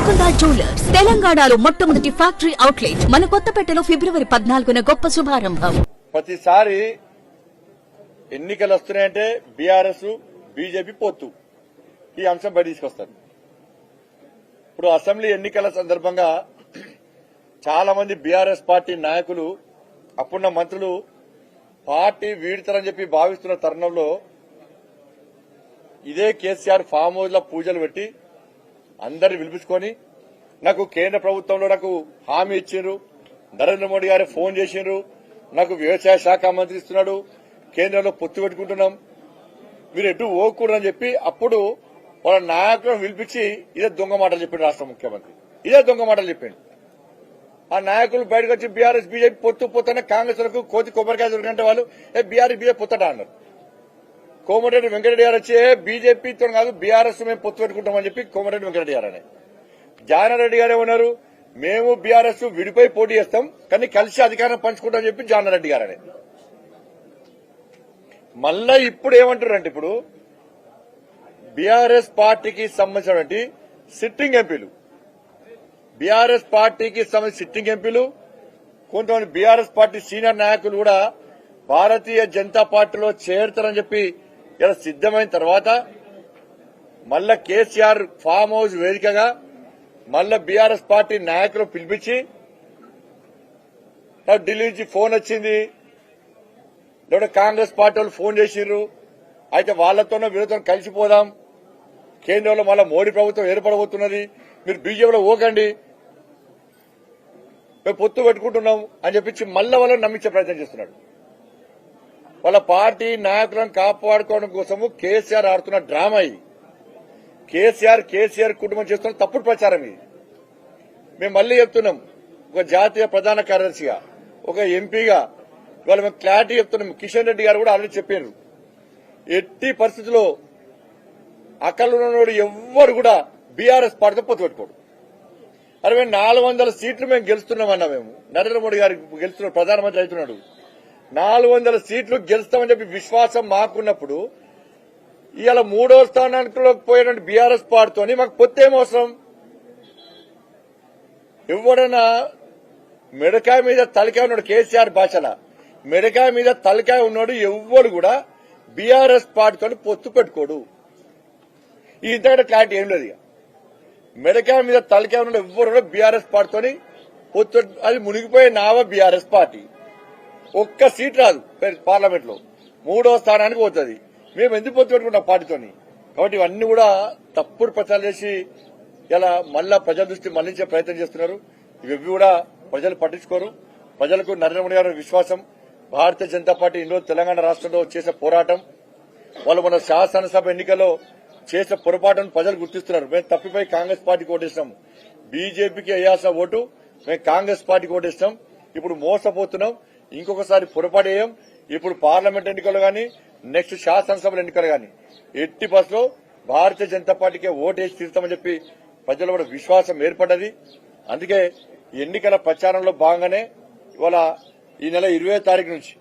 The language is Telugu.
గోల్కొండ జ్యువెలర్స్ తెలంగాణలో మొట్టమొదటి ఫ్యాక్టరీ అవుట్లెట్ మన కొత్తపేటలో ఫిబ్రవరి 14న గొప్ప శుభారంభం. ప్రతిసారి ఎన్నికలు వస్తున్నాయంటే బీఆర్ఎస్ బీజేపీ పొత్తు ఈ అంశం బయట తీసుకొస్తారు. ఇప్పుడు అసెంబ్లీ ఎన్నికల సందర్భంగా చాలా మంది బీఆర్ఎస్ పార్టీ నాయకులు అప్పుడున్న మంత్రులు పార్టీ వీడతారని చెప్పి భావిస్తున్న తరుణంలో ఇదే కేసీఆర్ ఫామ్ హౌస్ లో పూజలు పెట్టి అందరిని పిలిపించుకొని నాకు కేంద్ర ప్రభుత్వంలో నాకు హామీ ఇచ్చిండ్రు, నరేంద్ర మోడీ గారు ఫోన్ చేసిండ్రు, నాకు వ్యవసాయ శాఖ మంత్రి ఇస్తున్నాడు, కేంద్రంలో పొత్తు పెట్టుకుంటున్నాం, మీరు ఎటు పోకూడదని చెప్పి అప్పుడు వాళ్ళ నాయకులను పిలిపించి ఇదే దొంగ మాటలు చెప్పిండు రాష్ట్ర ముఖ్యమంత్రి. ఇదే దొంగ మాటలు చెప్పిండు. ఆ నాయకులు బయటకు వచ్చి బీఆర్ఎస్ బీజేపీ పొత్తున కాంగ్రెస్ వరకు కోతి కొబ్బరికాయ దొరికంటే వాళ్ళు బీఆర్ఎస్ బీజేపీ పొత్తట అన్నారు. కోమటిరెడ్డి వెంకటరెడ్డి గారు వచ్చి బీజేపీతో కాదు బీఆర్ఎస్ మేము పొత్తు పెట్టుకుంటామని చెప్పి కోమటిరెడ్డి వెంకటరెడ్డి గారు అని, జానారెడ్డి గారు ఏమన్నారు, మేము బీఆర్ఎస్ విడిపోయి పోటీ చేస్తాం కానీ కలిసి అధికారం పంచుకుంటామని చెప్పి జానారెడ్డి గారు అని. మళ్ళా ఇప్పుడు ఏమంటారంటే ఇప్పుడు బీఆర్ఎస్ పార్టీకి సంబంధించినటువంటి సిట్టింగ్ ఎంపీలు, బీఆర్ఎస్ పార్టీకి సంబంధించిన సిట్టింగ్ ఎంపీలు, కొంతమంది బీఆర్ఎస్ పార్టీ సీనియర్ నాయకులు కూడా భారతీయ జనతా పార్టీలో చేరుతారని చెప్పి ఇలా సిద్దమైన తర్వాత మళ్ళా కేసీఆర్ ఫామ్ హౌస్ వేదికగా మళ్ళా బీఆర్ఎస్ పార్టీ నాయకులు పిలిపించి నాకు ఢిల్లీ నుంచి ఫోన్ వచ్చింది, లేదా కాంగ్రెస్ పార్టీ వాళ్ళు ఫోన్ చేసిర్రు, అయితే వాళ్లతోనో వీళ్ళతో కలిసిపోదాం, కేంద్రంలో మళ్ళా మోడీ ప్రభుత్వం ఏర్పడబోతున్నది, మీరు బీజేపీలో పోకండి, మేము పొత్తు పెట్టుకుంటున్నాం అని చెప్పించి మళ్ళా వాళ్ళని నమ్మించే ప్రయత్నం చేస్తున్నాడు. వాళ్ళ పార్టీ నాయకులను కాపాడుకోవడం కోసము కేసీఆర్ ఆడుతున్న డ్రామా ఇది. కేసీఆర్ కుటుంబం చేస్తున్న తప్పుడు ప్రచారం ఇది. మేము మళ్లీ చెప్తున్నాం, ఒక జాతీయ ప్రధాన కార్యదర్శిగా, ఒక ఎంపీగా ఇవాళ మేము క్లారిటీ చెప్తున్నాం. కిషన్ రెడ్డి గారు కూడా ఆల్రెడీ చెప్పారు, ఎట్టి పరిస్థితుల్లో అక్కడున్నోడు ఎవ్వరు కూడా బీఆర్ఎస్ పార్టీతో పొత్తు పెట్టుకోడు. అరే మేము 400 సీట్లు మేము గెలుస్తున్నామన్నా, మేము నరేంద్ర మోడీ గారికి గెలుస్తున్నాడు, ప్రధానమంత్రి అవుతున్నాడు, 400 సీట్లు గెలుస్తామని చెప్పి విశ్వాసం మాకున్నప్పుడు ఇవాళ 3వ స్థానానికి పోయినటువంటి బీఆర్ఎస్ పార్టీతోని మాకు పొత్తు ఏమవసరం? ఎవడన్నా మెడకాయ మీద తలకాయ ఉన్నాడు, కేసీఆర్ భాషల మెడకాయ మీద తలకాయ ఉన్నాడు ఎవ్వడు కూడా బీఆర్ఎస్ పార్టీతో పొత్తు పెట్టుకోడు. ఈ ఇంతకంటే క్లారిటీ ఏం లేదు. మెడకాయ మీద తలకాయ ఉన్నాడు ఎవ్వరు కూడా బీఆర్ఎస్ పార్టీతో పొత్తు, అది మునిగిపోయే నావా బీఆర్ఎస్ పార్టీ. ఒక్క సీట్ రాదు పార్లమెంట్ లో, 3వ స్థానానికి పోతుంది. మేము ఎందుకు పొత్తు పెట్టుకుంటాం పార్టీతోని? కాబట్టి ఇవన్నీ కూడా తప్పుడు ప్రచారం చేసి ఇలా మళ్ళా ప్రజల దృష్టి మళ్లించే ప్రయత్నం చేస్తున్నారు. ఇవి కూడా ప్రజలు పట్టించుకోరు. ప్రజలకు నరేంద్ర మోడీ గారి విశ్వాసం, భారతీయ జనతా పార్టీ ఇందులో తెలంగాణ రాష్ట్రంలో చేసే పోరాటం, వాళ్ళు మన శాసనసభ ఎన్నికల్లో చేసే పొరపాటును ప్రజలు గుర్తిస్తున్నారు. మేము తప్పిపోయి కాంగ్రెస్ పార్టీకి ఓటేసినాం, బీజేపీకి వేయాల్సిన ఓటు మేము కాంగ్రెస్ పార్టీకి ఓటేసినాం, ఇప్పుడు మోసపోతున్నాం, ఇంకొకసారి పొరపాటు వేయం. ఇప్పుడు పార్లమెంట్ ఎన్నికలు గాని నెక్స్ట్ శాసనసభల ఎన్నికలు గాని ఎట్టి బస్సులో భారతీయ జనతా పార్టీకే ఓటేసి తీరుతామని చెప్పి ప్రజల్లో కూడా విశ్వాసం ఏర్పడ్డది. అందుకే ఎన్నికల ప్రచారంలో భాగంగానే ఇవాళ ఈ నెల 20వ తారీఖు నుంచి